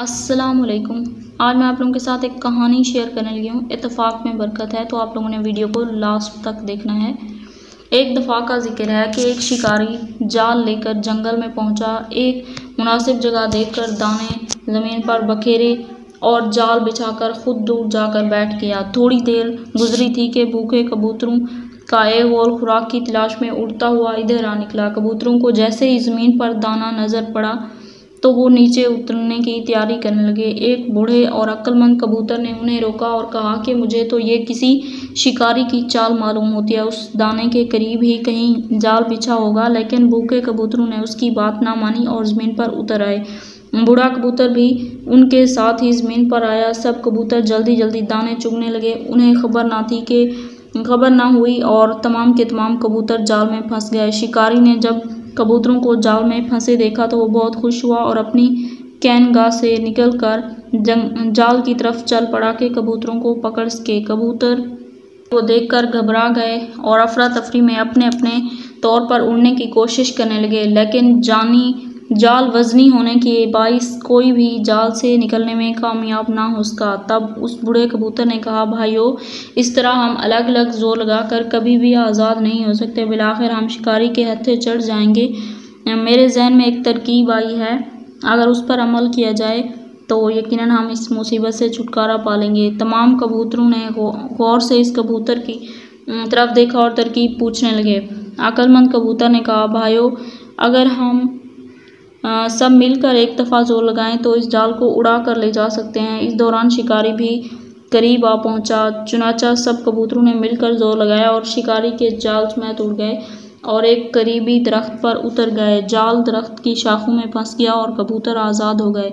अस्सलामुअलैकुम। आज मैं आप लोगों के साथ एक कहानी शेयर करने लगी हूँ। इत्तेफाक में बरकत है, तो आप लोगों ने वीडियो को लास्ट तक देखना है। एक दफ़ा का जिक्र है कि एक शिकारी जाल लेकर जंगल में पहुंचा। एक मुनासिब जगह देखकर दाने ज़मीन पर बखेरे और जाल बिछाकर खुद दूर जाकर बैठ गया। थोड़ी देर गुजरी थी कि भूखे कबूतरों का एक गोल खुराक की तलाश में उड़ता हुआ इधर आ निकला। कबूतरों को जैसे ही ज़मीन पर दाना नज़र पड़ा तो वो नीचे उतरने की तैयारी करने लगे। एक बूढ़े और अक्लमंद कबूतर ने उन्हें रोका और कहा कि मुझे तो ये किसी शिकारी की चाल मालूम होती है। उस दाने के करीब ही कहीं जाल बिछा होगा। लेकिन भूखे कबूतरों ने उसकी बात ना मानी और ज़मीन पर उतर आए। बूढ़ा कबूतर भी उनके साथ ही ज़मीन पर आया। सब कबूतर जल्दी जल्दी दाने चुगने लगे। उन्हें खबर ना हुई और तमाम के तमाम कबूतर जाल में फंस गए। शिकारी ने जब कबूतरों को जाल में फंसे देखा तो वो बहुत खुश हुआ और अपनी कैनगाह से निकलकर जाल की तरफ चल पड़ा कि कबूतरों को पकड़ सके। कबूतर को देखकर घबरा गए और अफरा तफरी में अपने अपने तौर पर उड़ने की कोशिश करने लगे, लेकिन जाल वज़नी होने के बाइस कोई भी जाल से निकलने में कामयाब ना हो सका। तब उस बूढ़े कबूतर ने कहा, भाइयों, इस तरह हम अलग अलग जोर लगाकर कभी भी आज़ाद नहीं हो सकते। बिलाखिर हम शिकारी के हत्थे चढ़ जाएंगे। मेरे जहन में एक तरकीब आई है, अगर उस पर अमल किया जाए तो यकीनन हम इस मुसीबत से छुटकारा पा लेंगे। तमाम कबूतरों ने गौर से इस कबूतर की तरफ देखा और तरकीब पूछने लगे। अक्लमंद कबूतर ने कहा, भाइयों, अगर हम सब मिलकर एक दफ़ा जोर लगाएं तो इस जाल को उड़ा कर ले जा सकते हैं। इस दौरान शिकारी भी करीब आ पहुंचा। चुनाचा सब कबूतरों ने मिलकर जोर लगाया और शिकारी के जाल समेत उड़ गए और एक करीबी दरख्त पर उतर गए। जाल दरख्त की शाखों में फंस गया और कबूतर आज़ाद हो गए।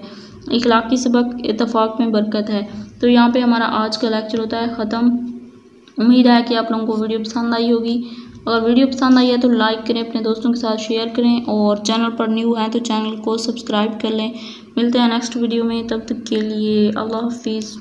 इखलाकी सबक इत्तेफाक में बरकत है। तो यहाँ पे हमारा आज का लेक्चर होता है ख़त्म। उम्मीद है कि आप लोगों को वीडियो पसंद आई होगी। अगर वीडियो पसंद आई है तो लाइक करें, अपने दोस्तों के साथ शेयर करें और चैनल पर न्यू हैं तो चैनल को सब्सक्राइब कर लें। मिलते हैं नेक्स्ट वीडियो में, तब तक के लिए अल्लाह हाफिज़।